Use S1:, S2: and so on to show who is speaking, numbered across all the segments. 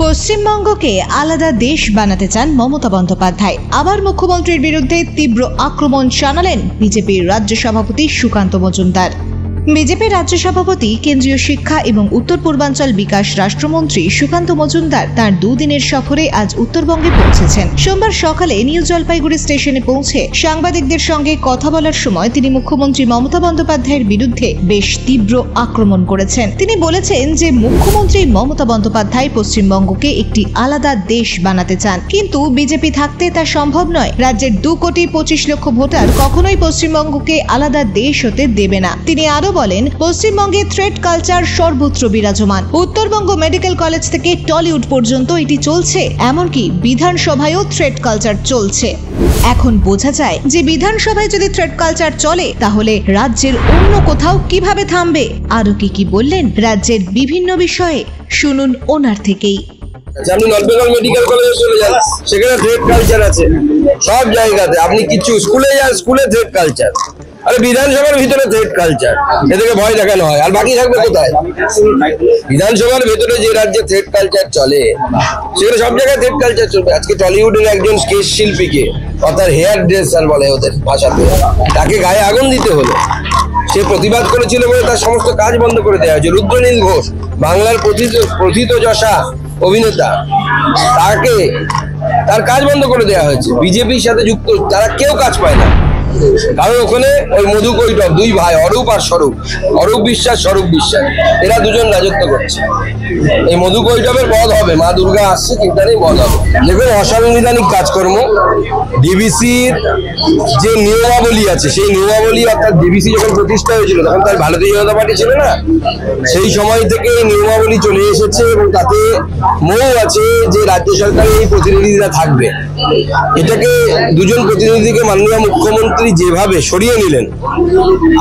S1: পশ্চিমবঙ্গকে আলাদা দেশ বানাতে চান মমতা বন্দ্যোপাধ্যায়। আবার মুখ্যমন্ত্রীর বিরুদ্ধে তীব্র আক্রমণ শানালেন বিজেপির রাজ্য সভাপতি সুকান্ত মজুমদার। বিজেপির রাজ্য সভাপতি, কেন্দ্রীয় শিক্ষা এবং উত্তর পূর্বাঞ্চল বিকাশ রাষ্ট্রমন্ত্রী সুকান্ত মজুমদার তাঁর দুদিনের সফরে আজ উত্তরবঙ্গে পৌঁছেছেন। সোমবার সকালে নিউ জলপাইগুড়ি স্টেশনে পৌঁছে সাংবাদিকদের সঙ্গে কথা বলার সময় তিনি মুখ্যমন্ত্রী মমতা বন্দ্যোপাধ্যায়ের বিরুদ্ধে বেশ তীব্র আক্রমণ করেছেন। তিনি বলেছেন যে মুখ্যমন্ত্রী মমতা বন্দ্যোপাধ্যায় পশ্চিমবঙ্গকে একটি আলাদা দেশ বানাতে চান, কিন্তু বিজেপি থাকতে তা সম্ভব নয়। রাজ্যের 2,25,00,000 ভোটার কখনোই পশ্চিমবঙ্গকে আলাদা দেশ হতে দেবে না। তিনি আরো বলেন, পশ্চিমবঙ্গে থ্রেড কালচার সর্বত্র বিরাজমান। উত্তরবঙ্গ মেডিকেল কলেজ থেকে টলিউড পর্যন্ত এটি চলছে, এমনকি বিধানসভায়ও থ্রেড কালচার চলছে। এখন বোঝা যায় যে বিধানসভায় যদি থ্রেড কালচার চলে, তাহলে রাজ্যের অন্য কোথাও কিভাবে থামবে। আরো কি বললেন রাজ্যের বিভিন্ন বিষয়ে, শুনুন ওনার থেকেই।
S2: আপনি নর্থ বেঙ্গল মেডিকেল কলেজে চলে যান, সেখানে থ্রেড কালচার আছে সব জায়গাতে। আপনি কিছু স্কুলে যান, স্কুলে থ্রেড কালচার। আরে বিধানসভার ভিতরে থ্রেড কালচার, এদেরকে ভয় দেখানো হয়, আর বাকি থাকবে কোথায়? বিধানসভার ভেতরে যে রাজ্যে থ্রেড কালচার চলে, সেখানে সব জায়গায় থ্রেড কালচার চলবে। আজকে টলিউডের একজন স্কেচ শিল্পীকে, অর্থাৎ হেয়ার ড্রেসার বলে ওদের ভাষাতে, তাকে গায়ে আগুন দিতে হলো। সে প্রতিবাদ করেছিল বলে তার সমস্ত কাজ বন্ধ করে দেওয়া হয়েছে। রুদ্রনীল ঘোষ, বাংলার প্রথিতযশা অভিনেতা, তার কাজ বন্ধ করে দেওয়া হয়েছে। বিজেপির সাথে যুক্ত তারা কেউ কাজ পায় না, কারণ ওখানে ওই মধু কৈটব, দুই ভাই, অরূপ আর স্বরূপ, অরূপ বিশ্বাস, স্বরূপ বিশ্বাস, এরা দুজন রাজত্ব করছে। এই মধু কৈটবের বধ হবে, মা দুর্গা আসছে, চিন্তা নেই, বধ হবে। দেখুন, অসাংবিধানিক কাজকর্ম। ডিবিসির যে নিয়মাবলী আছে, সেই নিয়মাবলী, অর্থাৎ ডিবিসি যখন প্রতিষ্ঠা হয়েছিল তখন তার ভারতীয় জনতা পার্টি ছিল না, সেই সময় থেকে এই নিয়মাবলী চলে এসেছে এবং তাতে মৌ আছে যে রাজ্য সরকারের এই প্রতিনিধিরা থাকবে। এটাকে দুজন প্রতিনিধিকে মাননীয় মুখ্যমন্ত্রী যেভাবে সরিয়ে নিলেন,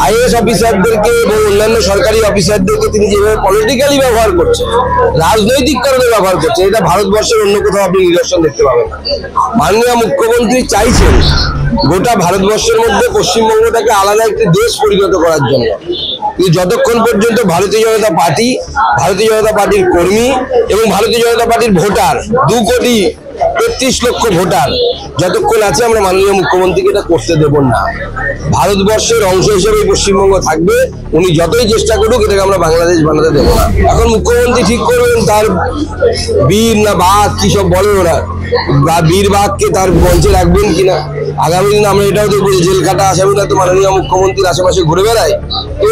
S2: আইএএস অফিসারদেরকে এবং অন্যান্য সরকারি অফিসারদেরকে তিনি যেভাবে পলিটিক্যালি ব্যবহার করছেন, রাজনৈতিক কারণে ব্যবহার করছেন, এটা ভারতবর্ষের অন্য কোথাও আপনি নিদর্শন দেখতে পাবেন না। মাননীয় মুখ্যমন্ত্রী চাইছেন গোটা ভারতবর্ষের মধ্যে পশ্চিমবঙ্গটাকে আলাদা একটি দেশ পরিণত করার জন্য। কিন্তু যতক্ষণ পর্যন্ত ভারতীয় জনতা পার্টির কর্মী এবং ভারতীয় জনতা পার্টির ভোটার, 2,35,00,000 ভোটার যতক্ষণ আছে, আমরা মাননীয় মুখ্যমন্ত্রীকে এটা করতে দেব না। ভারতবর্ষের অংশ হিসেবে পশ্চিমবঙ্গ থাকবে, উনি যতই চেষ্টা করুক এটাকে আমরা বাংলাদেশ বানাতে দেবো না। এখন মুখ্যমন্ত্রী ঠিক করবেন তার বীর না বাঘ, কি সব বলে ওরা, বীর বাঘকে তার মঞ্চে রাখবেন কিনা। আগামী দিন আমরা এটাও দেখবো যে জেল খাটা আসামিরা তো মাননীয় মুখ্যমন্ত্রীর আশেপাশে ঘুরে বেড়ায়।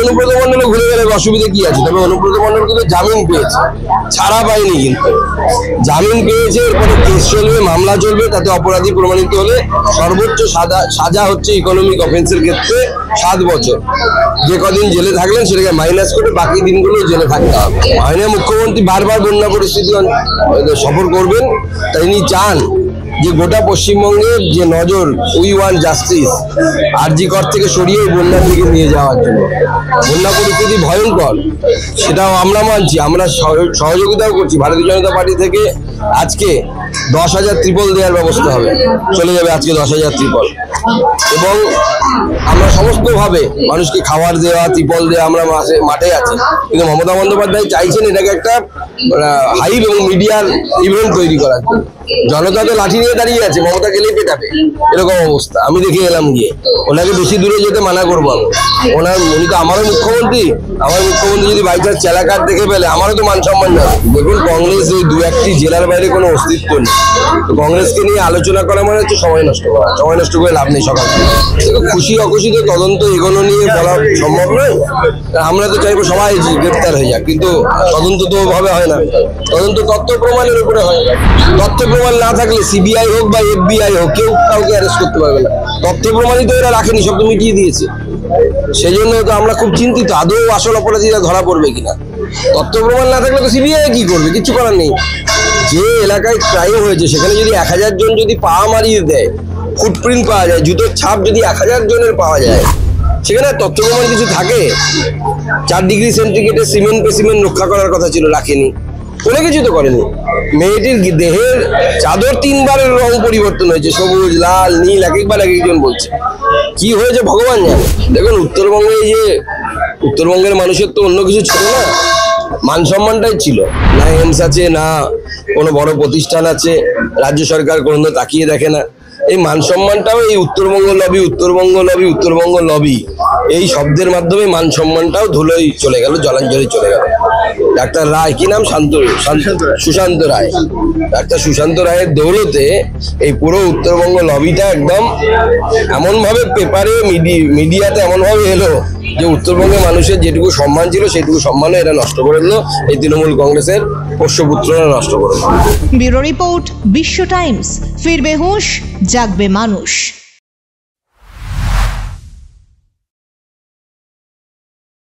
S2: অনুব্রত মণ্ডলও ঘুরে বেড়াবে, অসুবিধা কি আছে? তবে অনুব্রত মণ্ডল কিন্তু জামিন পেয়েছে, ছাড়া পায়নি। কিন্তু জামিন পেয়েছে, এরপরে কেস চলবে, মামলা চলবে, তাতে অপরাধী প্রমাণিত হলে সর্বোচ্চ সাজা হচ্ছে ইকোনমিক অফেন্সের ক্ষেত্রে 7 বছর। যে কদিন জেলে থাকলেন সেটাকে মাইনাস করে বাকি দিনগুলো জেলে থাকতে হবে। মাননীয় মুখ্যমন্ত্রী বারবার বন্যা পরিস্থিতি সফর করবেন, তাই তিনি চান যে গোটা পশ্চিমবঙ্গের যে নজর, উই ওয়ান্ট জাস্টিস, আরজি কর থেকে সরিয়ে বন্যার দিকে নিয়ে যাওয়ার জন্য। বন্যা পরিস্থিতি ভয়ঙ্কর, সেটাও আমরা মানছি, আমরা সহযোগিতাও করছি। ভারতীয় জনতা পার্টি থেকে আজকে 10,000 ত্রিপল দেওয়ার ব্যবস্থা হবে, চলে যাবে আজকে 10,000 ত্রিপল, এবং আমরা সমস্তভাবে মানুষকে খাবার দেওয়া, ত্রিপল দেওয়া, আমরা মাঠে আছি। কিন্তু মমতা বন্দ্যোপাধ্যায় চাইছেন এটাকে একটা হাইপ এবং মিডিয়ার ইভেন্ট তৈরি করার জন্য। জনতা তো লাঠি নিয়ে দাঁড়িয়ে আছে, মমতা গেলেই পেটাবে, এরকম অবস্থা। আমি দেখে এলাম গিয়ে, ওনাকে বেশি দূরে যেতে মানা করবো আমি। উনি তো আমারও মুখ্যমন্ত্রী, আমার মুখ্যমন্ত্রী যদি বাই চান্স চেলাকার দেখে ফেলে, আমারও তো মান সম্মান যাবে। দেখুন, কংগ্রেস এই 2-1টি জেলার বাইরে কোনো অস্তিত্ব নেই। তো কংগ্রেসকে নিয়ে আলোচনা করা মানে হচ্ছে সময় নষ্ট করা, সময় নষ্ট করে লাভ নেই। সকাল খুশি অখুশিতে তদন্ত এগোনো নিয়ে বলা সম্ভব নয়। আমরা তো চাইবো সবাই গ্রেপ্তার হয়ে যাক, কিন্তু তদন্ত তো ভাবে হয় না, তদন্ত তথ্য প্রমাণের উপরে হয়। তথ্য প্রমাণ না থাকলে সিবিআই হোক বা FBI হোক, কেউ কাউকে অ্যারেস্ট করতে পারবে না। তথ্য প্রমাণই তো এরা রাখেনি, সব তো মিটিয়ে দিয়েছে। সেই জন্য তো আমরা খুব চিন্তিত, আদৌ আসল অপরাধীরা ধরা পড়বে কিনা। তথ্য প্রমাণ না থাকলে তো সিবিআই কি করবে, কিছু করার নেই। যে এলাকায় ক্রাইম হয়েছে সেখানে যদি 1000 জন যদি পা মারিয়ে দেয়, ফুটপ্রিন্ট পাওয়া যায়, জুতোর ছাপ যদি 1000 জনের পাওয়া যায়, সেখানে তথ্য প্রমাণ কিছু থাকে? 4 ডিগ্রি সেন্টিগ্রেডে সিমেন্ট পেসিমেন্ট রক্ষা করার কথা ছিল, রাখেনি, কোনো কিছু তো করেনি। মেয়েটির দেহের চাদর 3 বারের রং পরিবর্তন হয়েছে, সবুজ, লাল, নীল, এক একবার এক একজন বলছে। কি হয়েছে ভগবান জানে। দেখুন, উত্তরবঙ্গে এই যে উত্তরবঙ্গের মানুষের তো অন্য কিছু ছিল না, মান সম্মানটাই ছিল। না এমস আছে, না কোনো বড় প্রতিষ্ঠান আছে, রাজ্য সরকার কোনো তাকিয়ে দেখে না। এই মান সম্মানটাও এই Uttarbanga lobby, Uttarbanga lobby, Uttarbanga lobby, এই শব্দের মাধ্যমে মান সম্মানটাও ধুলোই চলে গেল, জলাঞ্জলি চলে গেল। ডাক্তার রায়, কি নাম, সুশান্ত রায়, ডাক্তার সুশান্ত রায়ের দৌলতে এই পুরো উত্তরবঙ্গ লবিটা একদম এমন ভাবে পেপারে মিডিয়াতে এমন ভাবে এলো যে উত্তরবঙ্গের মানুষের যেটুকু সম্মান ছিল সেটুকু সম্মানও এরা নষ্ট করে দিল, এই তৃণমূল কংগ্রেসের পোষ্যপুত্ররা নষ্ট করে দিল।
S1: ব্যুরো রিপোর্ট, বিশ্ব টাইমস। ফিরবে হুঁশ, জাগবে মানুষ।